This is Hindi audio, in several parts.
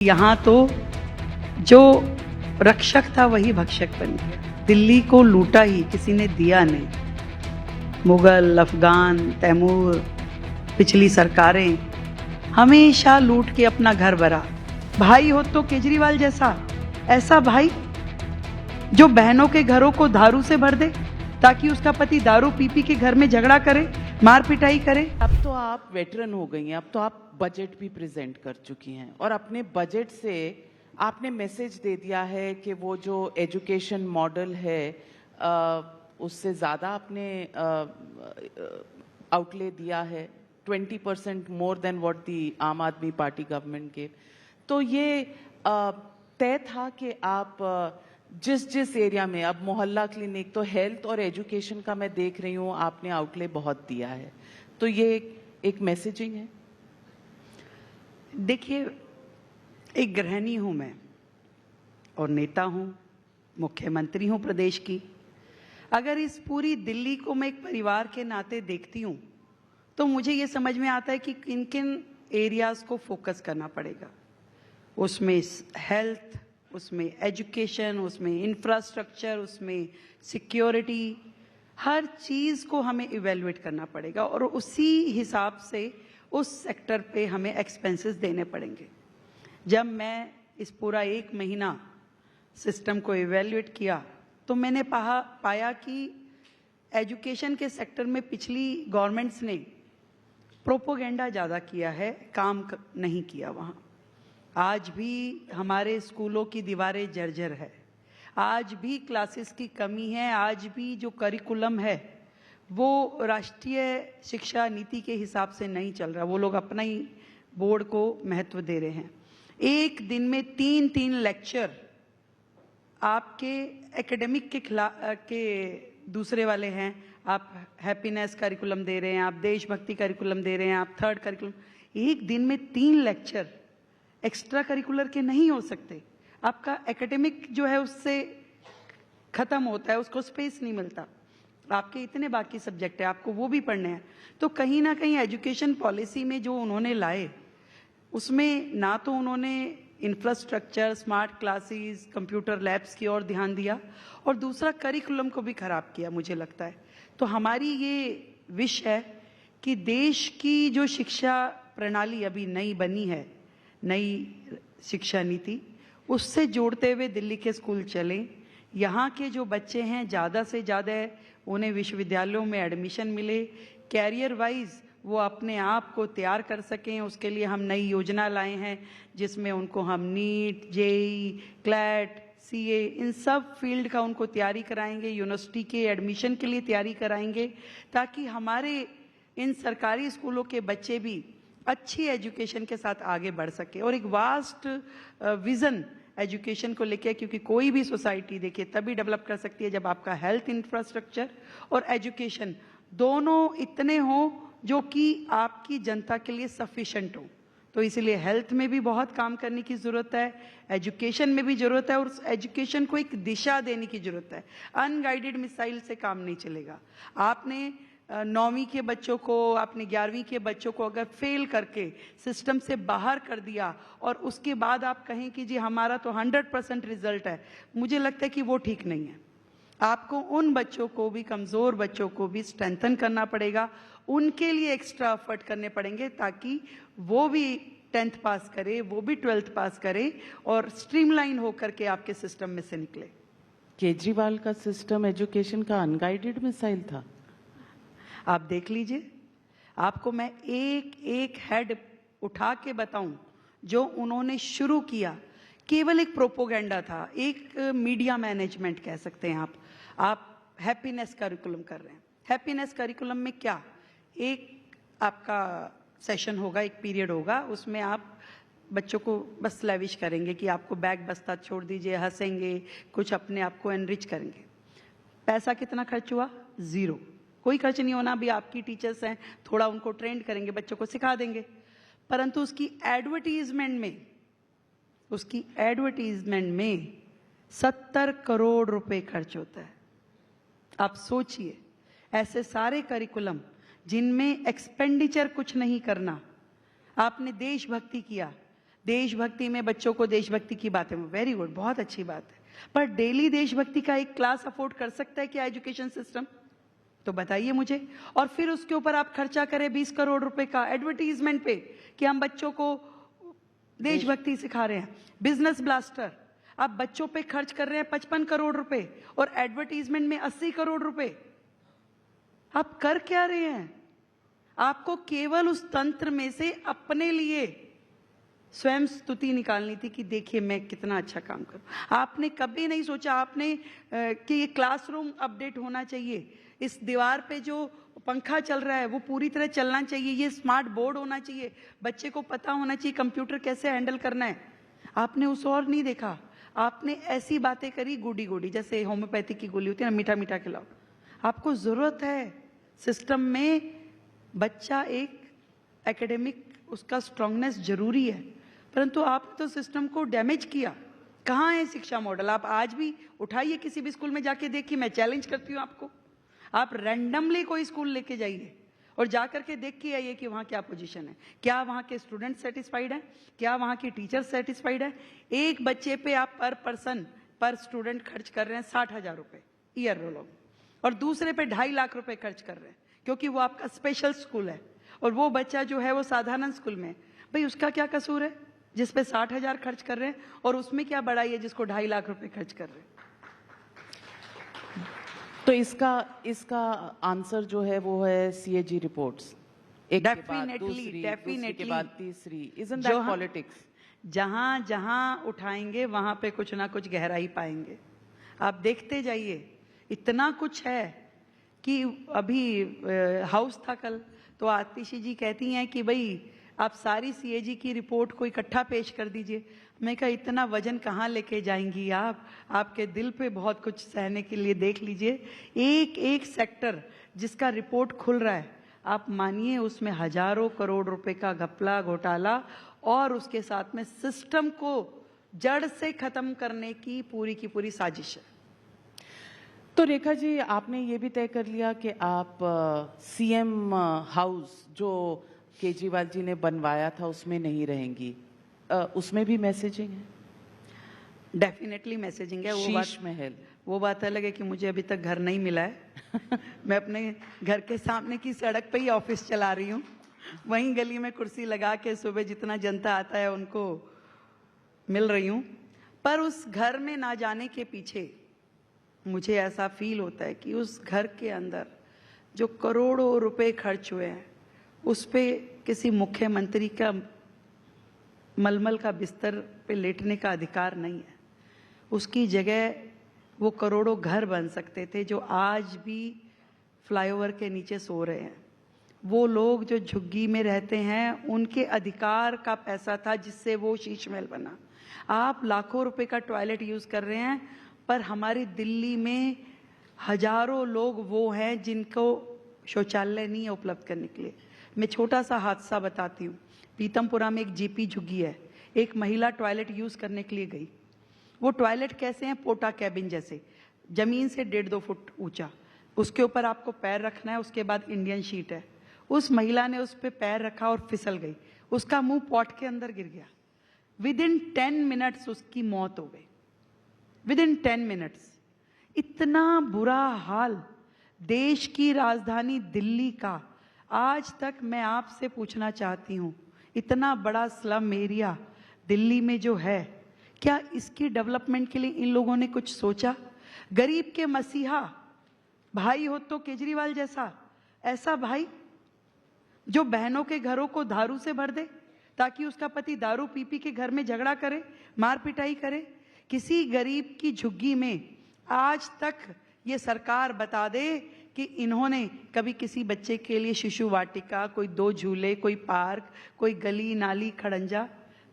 यहाँ तो जो रक्षक था वही भक्षक बन गया। दिल्ली को लूटा ही, किसी ने दिया नहीं। मुगल, अफगान, तैमूर, पिछली सरकारें हमेशा लूट के अपना घर भरा। भाई हो तो केजरीवाल जैसा, ऐसा भाई जो बहनों के घरों को दारू से भर दे ताकि उसका पति दारू पी पी के घर में झगड़ा करे, मार पिटाई करे। अब तो आप वेटरन हो गई हैं, अब तो आप बजट भी प्रेजेंट कर चुकी हैं और अपने बजट से आपने मैसेज दे दिया है कि वो जो एजुकेशन मॉडल है उससे ज़्यादा आपने आउटले दिया है, 20% मोर देन व्हाट दी आम आदमी पार्टी गवर्नमेंट के। तो ये तय था कि आप जिस एरिया में, अब मोहल्ला क्लिनिक, तो हेल्थ और एजुकेशन का मैं देख रही हूँ आपने आउटले बहुत दिया है, तो ये एक मैसेजिंग है। देखिए, एक गृहिणी हूं मैं और नेता हूं, मुख्यमंत्री हूं प्रदेश की। अगर इस पूरी दिल्ली को मैं एक परिवार के नाते देखती हूं तो मुझे ये समझ में आता है कि किन किन एरियाज को फोकस करना पड़ेगा। उसमें हेल्थ, उसमें एजुकेशन, उसमें इंफ्रास्ट्रक्चर, उसमें सिक्योरिटी, हर चीज़ को हमें इवेल्युएट करना पड़ेगा और उसी हिसाब से उस सेक्टर पे हमें एक्सपेंसेस देने पड़ेंगे। जब मैं इस पूरा 1 महीना सिस्टम को इवेल्युएट किया तो मैंने पाया कि एजुकेशन के सेक्टर में पिछली गवर्नमेंट्स ने प्रोपोगेंडा ज़्यादा किया है, काम नहीं किया वहाँ। आज भी हमारे स्कूलों की दीवारें जर्जर है, आज भी क्लासेस की कमी है, आज भी जो करिकुलम है वो राष्ट्रीय शिक्षा नीति के हिसाब से नहीं चल रहा। वो लोग अपना ही बोर्ड को महत्व दे रहे हैं। एक दिन में 3-3 लेक्चर आपके एकेडमिक के दूसरे वाले हैं। आप हैप्पीनेस करिकुलम दे रहे हैं, आप देशभक्ति करिकुलम दे रहे हैं, आप थर्ड करिकुलम। एक दिन में 3 लेक्चर एक्स्ट्रा करिकुलर के नहीं हो सकते। आपका एकेडमिक जो है उससे खत्म होता है, उसको स्पेस नहीं मिलता। आपके इतने बाकी सब्जेक्ट है, आपको वो भी पढ़ने हैं। तो कहीं ना कहीं एजुकेशन पॉलिसी में जो उन्होंने लाए उसमें ना तो उन्होंने infrastructure, smart classes, computer labs की ओर ध्यान दिया और दूसरा करिकुलम को भी खराब किया, मुझे लगता है। तो हमारी ये विश है कि देश की जो शिक्षा प्रणाली अभी नई बनी है, नई शिक्षा नीति, उससे जोड़ते हुए दिल्ली के स्कूल चलें। यहाँ के जो बच्चे हैं ज़्यादा से ज़्यादा उन्हें विश्वविद्यालयों में एडमिशन मिले, कैरियर वाइज वो अपने आप को तैयार कर सकें। उसके लिए हम नई योजना लाए हैं जिसमें उनको हम नीट, जेईई, क्लैट, सीए, इन सब फील्ड का उनको तैयारी कराएंगे, यूनिवर्सिटी के एडमिशन के लिए तैयारी कराएंगे, ताकि हमारे इन सरकारी स्कूलों के बच्चे भी अच्छी एजुकेशन के साथ आगे बढ़ सके। और एक वास्ट विजन एजुकेशन को लेके, क्योंकि कोई भी सोसाइटी देखिए तभी डेवलप कर सकती है जब आपका हेल्थ इंफ्रास्ट्रक्चर और एजुकेशन दोनों इतने हों जो कि आपकी जनता के लिए सफिशिएंट हो। तो इसलिए हेल्थ में भी बहुत काम करने की ज़रूरत है, एजुकेशन में भी ज़रूरत है और उस एजुकेशन को एक दिशा देने की ज़रूरत है। अनगाइडेड मिसाइल से काम नहीं चलेगा। आपने 9वीं के बच्चों को, आपने 11वीं के बच्चों को अगर फेल करके सिस्टम से बाहर कर दिया और उसके बाद आप कहें कि जी हमारा तो 100% रिजल्ट है, मुझे लगता है कि वो ठीक नहीं है। आपको उन बच्चों को भी, कमज़ोर बच्चों को भी स्ट्रेंथन करना पड़ेगा, उनके लिए एक्स्ट्रा एफर्ट करने पड़ेंगे ताकि वो भी 10th पास करे, वो भी 12th पास करे और स्ट्रीमलाइन होकर के आपके सिस्टम में से निकले। केजरीवाल का सिस्टम एजुकेशन का अनगाइडेड मिसाइल था। आप देख लीजिए, आपको मैं एक एक हेड उठा के बताऊं जो उन्होंने शुरू किया, केवल एक प्रोपोगेंडा था, एक मीडिया मैनेजमेंट कह सकते हैं आप हैप्पीनेस करिकुलम कर रहे हैं। हैप्पीनेस करिकुलम में क्या, एक आपका सेशन होगा, एक पीरियड होगा, उसमें आप बच्चों को बस लैविश करेंगे कि आपको बैग बस्ता छोड़ दीजिए, हंसेंगे, कुछ अपने आप को एनरिच करेंगे। पैसा कितना खर्च हुआ? 0। कोई खर्च नहीं होना। भी आपकी टीचर्स हैं, थोड़ा उनको ट्रेंड करेंगे, बच्चों को सिखा देंगे, परंतु उसकी एडवर्टीजमेंट में 70 करोड़ रुपए खर्च होता है। आप सोचिए, ऐसे सारे करिकुलम जिनमें एक्सपेंडिचर कुछ नहीं करना। आपने देशभक्ति किया, देशभक्ति में बच्चों को देशभक्ति की बातें, वेरी गुड, बहुत अच्छी बात है, पर डेली देशभक्ति का एक क्लास अफोर्ड कर सकता है क्या एजुकेशन सिस्टम? तो बताइए मुझे। और फिर उसके ऊपर आप खर्चा करें 20 करोड़ रुपए का एडवर्टीजमेंट पे कि हम बच्चों को देशभक्ति सिखा रहे हैं। बिजनेस ब्लास्टर, आप बच्चों पे खर्च कर रहे हैं 55 करोड़ रुपए और एडवर्टीजमेंट में 80 करोड़ रुपए। आप कर क्या रहे हैं? आपको केवल उस तंत्र में से अपने लिए स्वयं स्तुति निकालनी थी कि देखिए मैं कितना अच्छा काम करूं। आपने कभी नहीं सोचा आपने कि ये क्लासरूम अपडेट होना चाहिए, इस दीवार पे जो पंखा चल रहा है वो पूरी तरह चलना चाहिए, ये स्मार्ट बोर्ड होना चाहिए, बच्चे को पता होना चाहिए कंप्यूटर कैसे हैंडल करना है। आपने उस और नहीं देखा, आपने ऐसी बातें करी गोडी गोडी, जैसे होम्योपैथी की गोली होती है ना, मीठा मीठा खिलाओ। आपको जरूरत है सिस्टम में, बच्चा एक एकेडमिक उसका स्ट्रांगनेस जरूरी है, परंतु आपने तो सिस्टम को डैमेज किया। कहाँ है शिक्षा मॉडल? आप आज भी उठाइए, किसी भी स्कूल में जाके देखिए, मैं चैलेंज करती हूँ आपको, आप रैंडमली कोई स्कूल लेके जाइए और जाकर के देख के आइए कि वहाँ क्या पोजीशन है, क्या वहाँ के स्टूडेंट सेटिस्फाइड है, क्या वहाँ के टीचर सेटिस्फाइड है। एक बच्चे पे आप पर पर्सन पर स्टूडेंट खर्च कर रहे हैं 60,000 रुपए ईयर रोल, और दूसरे पे 2.5 लाख रुपए खर्च कर रहे हैं क्योंकि वो आपका स्पेशल स्कूल है, और वो बच्चा जो है वो साधारण स्कूल में। भाई उसका क्या कसूर है जिस पे 60,000 खर्च कर रहे हैं, और उसमें क्या बड़ाई है जिसको 2.5 लाख रुपए खर्च कर रहे हैं? तो इसका आंसर जो है वो है सीएजी रिपोर्ट्स, एक के बाद दूसरी, दूसरी के बाद तीसरी। Isn't that politics? जहां जहां उठाएंगे वहां पे कुछ ना कुछ गहराई पाएंगे। आप देखते जाइए, इतना कुछ है कि अभी हाउस था कल, तो आतिशी जी कहती हैं कि भाई आप सारी सीएजी की रिपोर्ट को इकट्ठा पेश कर दीजिए। मैं कहा इतना वजन कहाँ लेके जाएंगी आप, आपके दिल पे बहुत कुछ सहने के लिए। देख लीजिए एक एक सेक्टर जिसका रिपोर्ट खुल रहा है, आप मानिए उसमें हजारों करोड़ रुपए का घपला घोटाला, और उसके साथ में सिस्टम को जड़ से खत्म करने की पूरी साजिश है। तो रेखा जी, आपने ये भी तय कर लिया कि आप सीएम हाउस जो केजरीवाल जी ने बनवाया था उसमें नहीं रहेंगी, उसमें भी मैसेजिंग है? डेफिनेटली मैसेजिंग है। वो बात अलग है कि मुझे अभी तक घर नहीं मिला है। मैं अपने घर के सामने की सड़क पे ही ऑफिस चला रही हूँ, वहीं गली में कुर्सी लगा के सुबह जितना जनता आता है उनको मिल रही हूँ। पर उस घर में ना जाने के पीछे मुझे ऐसा फील होता है कि उस घर के अंदर जो करोड़ों रुपए खर्च हुए हैं उस पे किसी मुख्यमंत्री का मलमल का बिस्तर पे लेटने का अधिकार नहीं है। उसकी जगह वो करोड़ों घर बन सकते थे जो आज भी फ्लाईओवर के नीचे सो रहे हैं। वो लोग जो झुग्गी में रहते हैं उनके अधिकार का पैसा था जिससे वो शीश महल बना। आप लाखों रुपए का टॉयलेट यूज कर रहे हैं, पर हमारी दिल्ली में हजारों लोग वो हैं जिनको शौचालय नहीं है उपलब्ध करने के लिए। मैं छोटा सा हादसा बताती हूँ। पीतमपुरा में एक जीपी झुग्गी है, एक महिला टॉयलेट यूज करने के लिए गई। वो टॉयलेट कैसे हैं? पोटा कैबिन जैसे, जमीन से 1.5-2 फुट ऊंचा, उसके ऊपर आपको पैर रखना है, उसके बाद इंडियन शीट है। उस महिला ने उस पर पैर रखा और फिसल गई, उसका मुंह पॉट के अंदर गिर गया। विदिन 10 मिनट्स उसकी मौत हो गई, विदिन 10 मिनट्स। इतना बुरा हाल देश की राजधानी दिल्ली का। आज तक मैं आपसे पूछना चाहती हूँ, इतना बड़ा स्लम एरिया दिल्ली में जो है, क्या इसकी डेवलपमेंट के लिए इन लोगों ने कुछ सोचा? गरीब के मसीहा भाई हो तो केजरीवाल जैसा, ऐसा भाई जो बहनों के घरों को दारू से भर दे ताकि उसका पति दारू पी पी के घर में झगड़ा करे, मार पिटाई करे। किसी गरीब की झुग्गी में आज तक ये सरकार बता दे कि इन्होंने कभी किसी बच्चे के लिए शिशु वाटिका, कोई 2 झूले, कोई पार्क, कोई गली नाली खड़ंजा,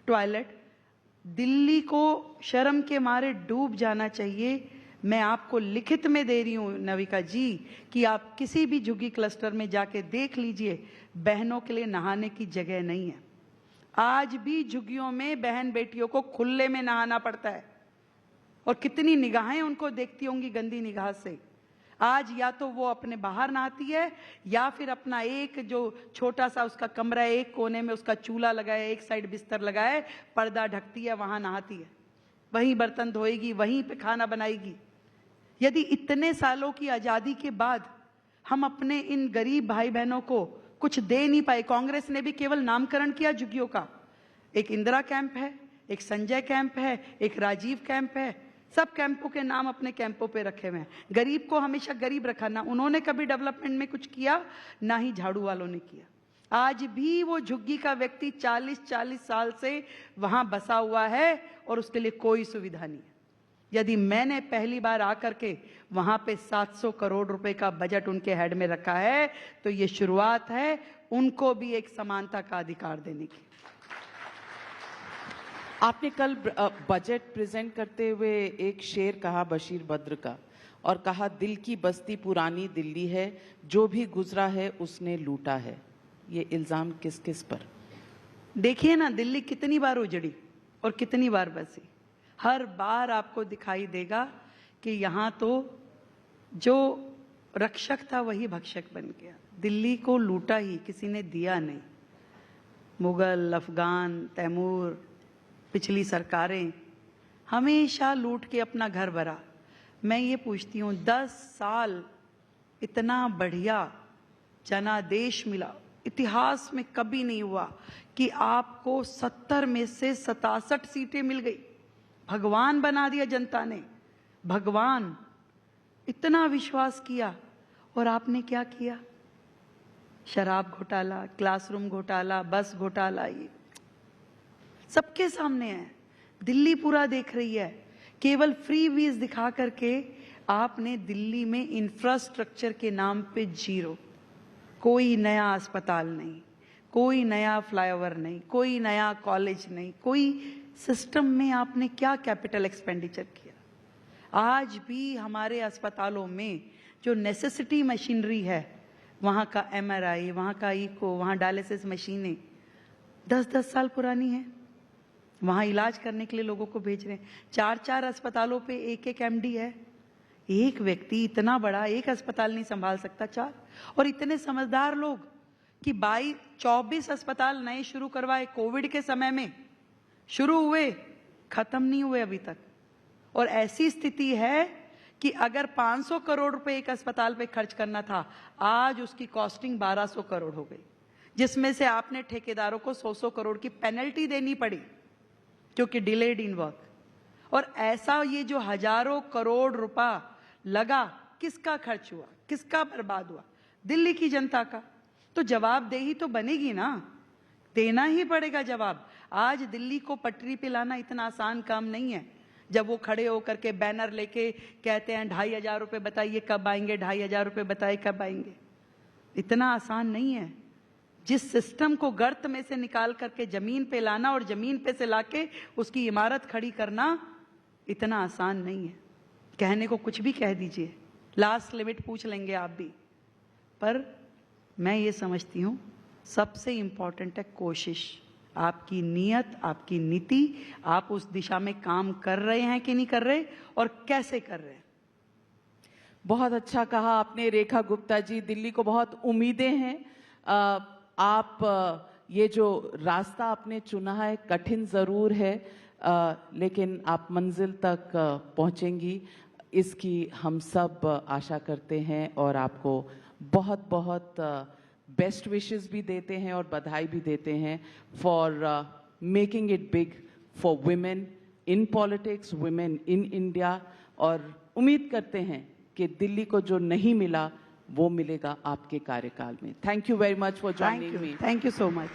टॉयलेट। दिल्ली को शर्म के मारे डूब जाना चाहिए। मैं आपको लिखित में दे रही हूँ नविका जी कि आप किसी भी झुग्गी क्लस्टर में जाके देख लीजिए, बहनों के लिए नहाने की जगह नहीं है। आज भी झुग्गियों में बहन बेटियों को खुले में नहाना पड़ता है, और कितनी निगाहें उनको देखती होंगी गंदी निगाह से। आज या तो वो अपने बाहर नहाती है या फिर अपना एक जो छोटा सा उसका कमरा है, एक कोने में उसका चूल्हा लगाया, एक साइड बिस्तर लगाए, पर्दा ढकती है, वहां नहाती है, वहीं बर्तन धोएगी, वहीं पे खाना बनाएगी। यदि इतने सालों की आजादी के बाद हम अपने इन गरीब भाई बहनों को कुछ दे नहीं पाए, कांग्रेस ने भी केवल नामकरण किया झुग्गियों का। एक इंदिरा कैंप है, एक संजय कैंप है, एक राजीव कैंप है, सब कैंपों के नाम अपने कैंपों पे रखे हुए हैं। गरीब को हमेशा गरीब रखा, ना उन्होंने कभी डेवलपमेंट में कुछ किया, ना ही झाड़ू वालों ने किया। आज भी वो झुग्गी का व्यक्ति 40-40 साल से वहां बसा हुआ है और उसके लिए कोई सुविधा नहीं है। यदि मैंने पहली बार आकर के वहां पे 700 करोड़ रुपए का बजट उनके हेड में रखा है, तो ये शुरुआत है उनको भी एक समानता का अधिकार देने की। आपने कल बजट प्रेजेंट करते हुए एक शेर कहा बशीर बद्र का, और कहा दिल की बस्ती पुरानी दिल्ली है, जो भी गुजरा है उसने लूटा है। ये इल्जाम किस किस पर? देखिए ना, दिल्ली कितनी बार उजड़ी और कितनी बार बसी। हर बार आपको दिखाई देगा कि यहाँ तो जो रक्षक था वही भक्षक बन गया। दिल्ली को लूटा ही, किसी ने दिया नहीं। मुगल, अफगान, तैमूर, पिछली सरकारें हमेशा लूट के अपना घर भरा। मैं ये पूछती हूँ, 10 साल इतना बढ़िया जनादेश मिला, इतिहास में कभी नहीं हुआ कि आपको 70 में से 67 सीटें मिल गई। भगवान बना दिया जनता ने, भगवान। इतना विश्वास किया और आपने क्या किया? शराब घोटाला, क्लासरूम घोटाला, बस घोटाला, ये सबके सामने है। दिल्ली पूरा देख रही है। केवल फ्री वीज दिखा करके आपने दिल्ली में इंफ्रास्ट्रक्चर के नाम पे जीरो। कोई नया अस्पताल नहीं, कोई नया फ्लाईओवर नहीं, कोई नया कॉलेज नहीं, कोई सिस्टम में आपने क्या कैपिटल एक्सपेंडिचर किया? आज भी हमारे अस्पतालों में जो नेसेसिटी मशीनरी है, वहाँ का MRI, वहाँ का इको, वहाँ डायलिसिस मशीनें 10-10 साल पुरानी है। वहाँ इलाज करने के लिए लोगों को भेज रहे हैं। 4-4 अस्पतालों पे एक MD है। एक व्यक्ति इतना बड़ा एक अस्पताल नहीं संभाल सकता, 4। और इतने समझदार लोग कि 24 अस्पताल नए शुरू करवाए। कोविड के समय में शुरू हुए, खत्म नहीं हुए अभी तक। और ऐसी स्थिति है कि अगर 500 करोड़ रुपए एक अस्पताल पे खर्च करना था, आज उसकी कॉस्टिंग 1200 करोड़ हो गई, जिसमें से आपने ठेकेदारों को 100 करोड़ की पेनल्टी देनी पड़ी क्योंकि डिलेड इन वर्क। और ऐसा ये जो हजारों करोड़ रुपया लगा, किसका खर्च हुआ, किसका बर्बाद हुआ? दिल्ली की जनता का। तो जवाबदेही तो बनेगी ना, देना ही पड़ेगा जवाब। आज दिल्ली को पटरी पे लाना इतना आसान काम नहीं है। जब वो खड़े होकर के बैनर लेके कहते हैं 2500 रुपये बताइए कब आएंगे, 2500 रुपये बताइए कब आएंगे, इतना आसान नहीं है। जिस सिस्टम को गर्त में से निकाल करके जमीन पे लाना और जमीन पे से लाके उसकी इमारत खड़ी करना इतना आसान नहीं है। कहने को कुछ भी कह दीजिए, लास्ट लिमिट पूछ लेंगे आप भी, पर मैं ये समझती हूँ सबसे इंपॉर्टेंट है कोशिश, आपकी नीयत, आपकी नीति। आप उस दिशा में काम कर रहे हैं कि नहीं कर रहे, और कैसे कर रहे हैं। बहुत अच्छा कहा आपने रेखा गुप्ता जी। दिल्ली को बहुत उम्मीदें हैं। आप ये जो रास्ता आपने चुना है कठिन ज़रूर है, लेकिन आप मंजिल तक पहुंचेंगी, इसकी हम सब आशा करते हैं। और आपको बहुत बहुत बेस्ट विशेस भी देते हैं और बधाई भी देते हैं for making it big for women in politics, women in India. और उम्मीद करते हैं कि दिल्ली को जो नहीं मिला वो मिलेगा आपके कार्यकाल में। Thank you very much for joining me. Thank you so much.